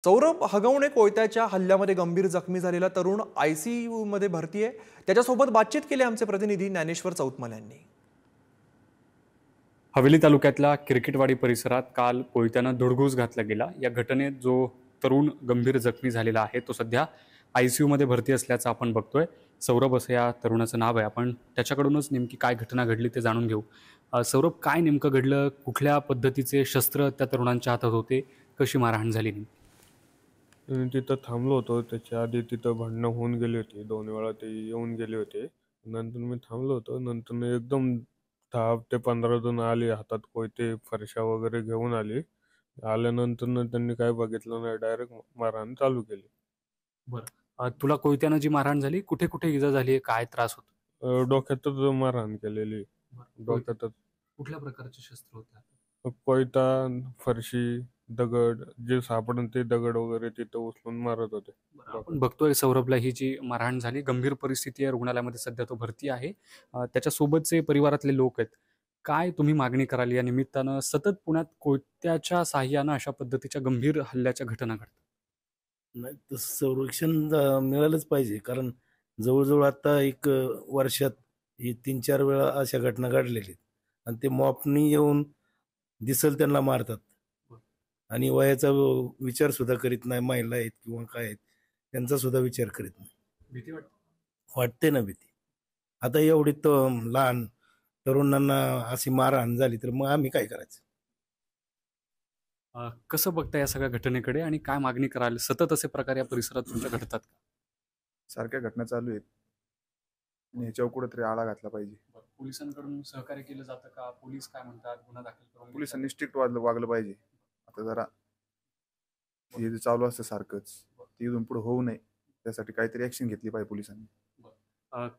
सौरभ हगवणे कोयत्याच्या हल्ल्यामध्ये गंभीर जखमी झालेला तरुण आयसीयू मध्ये भरती आहे। त्याच्यासोबत बातचीत केली आमचे प्रतिनिधी ज्ञानेश्वर चौतमल यांनी। हवेली तालुक्यातल्या क्रिकेटवाडी परिसरात काल कोयत्यानं धुडगूस घातला गेला। या घटनेत जो तरुण गंभीर जखमी झालेला आहे तो सध्या आयसीयू मध्ये भरती असल्याचं आपण बघतोय। सौरभ असं या तरुणाचं नाव आहे। आपण त्याच्याकडूनच नेमकी काय घटना घडली ते जाणून घेऊ। सौरभ, काय नेमकं घडलं? कुठल्या पद्धतीचे शस्त्र त्या तरुणांच्या हातात होते? कशी मारहाण झाली? तिथं थांबलो होतो। त्याच्या आधी तिथं भांडणं होऊन गेली होती। 2 वेळा ते येऊन गेले होते। नंतर मी थांबलो होतो। नंतर एकदम 10 ते 15 जण आले, हातात कोयते, फरशा वगैरे घेऊन आले। आल्यानंतर त्यांनी काय बघितलं नाही, डायरेक्ट मारहाण चालू केली। बरं, तुला कोयत्यानं जी मारहाण झाली, कुठे कुठे इजा झाली? काय त्रास होतो? डोक्यातच मारहाण केलेली। डोक्यातच। कुठल्या प्रकारचे शस्त्र होते? कोयता, फरशी, दगड, जे सापडन ते दगड वगैरे तिथं उचलून मारत होते। आपण बघतोय सौरभला ही जी मारहाण झाली, गंभीर परिस्थिती आहे, रुग्णालयामध्ये सध्या तो भरती आहे। त्याच्यासोबतचे परिवारातले लोक आहेत, काय तुम्ही मागणी कराल? या निमित्तानं सतत पुण्यात कोयत्याच्या साह्यानं अशा पद्धतीच्या गंभीर हल्ल्याच्या घटना घडतात। नाही, तसं संरक्षण मिळालंच पाहिजे, कारण जवळजवळ आता एक वर्षात ही 3-4 वेळा अशा घटना घडलेल्या आहेत आणि ते मॉपनी येऊन दिसल त्यांना मारतात आणि वयाचा विचार सुद्धा करीत नाही। महिला आहेत किंवा काय आहेत, त्यांचा सुद्धा विचार करीत नाही। भीती वाटते? वाटते ना भीती। आता एवढी लहान तरुणांना अशी मारहाण झाली तर मग आम्ही काय करायचं? कसं बघता या सगळ्या घटनेकडे आणि काय मागणी कराल? सतत असे प्रकार या परिसरात तुमच्या घडतात का? सारख्या घटना चालू आहेत आणि ह्याच्यावर कुठेतरी आळा घातला पाहिजे। पोलिसांकडून सहकार्य केलं जातं का? पोलीस काय म्हणतात? गुन्हा दाखल करून पोलिसांनी स्ट्रिक्ट वागलं पाहिजे। आता जरा हे जे चालू असतं सारखंच, ते इथून पुढे होऊ नये त्यासाठी काहीतरी ऍक्शन घेतली पाहिजे पोलिसांनी।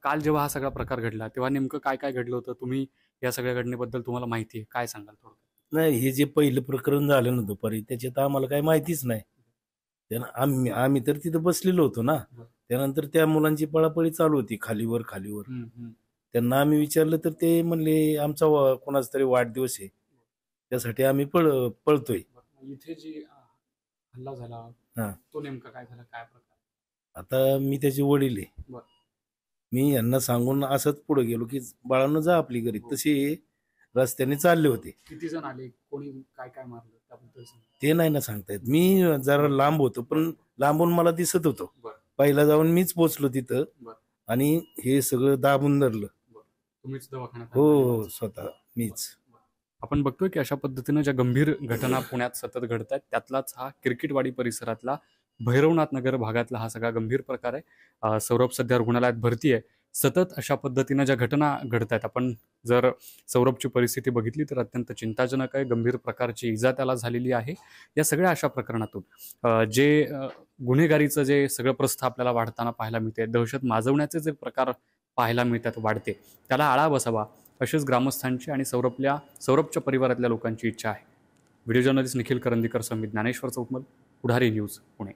काल जेव्हा हा सगळा प्रकार घडला तेव्हा नेमकं काय काय घडलं होतं? तुम्ही या सगळ्या घटनेबद्दल तुम्हाला माहिती आहे, काय सांगाल थोडं? नाही, हे जे पहिलं प्रकरण झालं ना दुपारी, त्याच्यात आम्हाला काही माहितीच नाही। त्यानं आम्ही तर तिथं बसलेलो होतो ना। त्यानंतर त्या मुलांची पळापळी चालू होती, खालीवर खालीवर। त्यांना आम्ही विचारलं तर ते म्हणले आमचा कोणाचा तरी वाढदिवस आहे, त्यासाठी आम्ही पळतोय। इथे जी हल्ला झाला तो नेमका काय झाला, काय प्रकार? आता मी त्याचे वडील आहे। मी यांना सांगून असंच पुढे गेलो की बाळांनो जा आपली घरी। तसे रस्त्याने चालले होते। किती जण आले? कोणी काय काय मारलं त्याबद्दल? ते नाही ना सांगता येत। मी जरा लांब होतो, पण लांबून मला दिसत होतं। पहिला जाऊन मीच पोचलो तिथं आणि हे सगळं दाबून धरलं। तुम्हीच दवाखान्यात? हो, स्वतः मीच। आपण बघतोय की अशा पद्धतीनं ज्या गंभीर घटना पुण्यात सतत घडत आहेत, त्यातलाच हा क्रिकेटवाडी परिसरातला भैरवनाथ नगर भागातला हा सगळा गंभीर प्रकार आहे। सौरभ सध्या रुग्णालयात भरती आहे। सतत अशा पद्धतीनं ज्या घटना घडत आहेत, आपण जर सौरभची परिस्थिती बघितली तर अत्यंत चिंताजनक आहे। गंभीर प्रकारची इजा त्याला झालेली आहे। या सगळ्या अशा प्रकरणातून जे गुन्हेगारीचं जे सगळं प्रस्थ आपल्याला वाढताना पाहायला मिळते, दहशत माजवण्याचे जे प्रकार पाहायला मिळतात वाढते, त्याला आळा बसावा अशीच ग्रामस्थांची आणि सौरभच्या परिवारातल्या लोकांची इच्छा आहे। व्हिडिओ जर्नलिस्ट निखिल करंदीकर समित ज्ञानेश्वर चौतमल, पुढारी न्यूज, पुणे।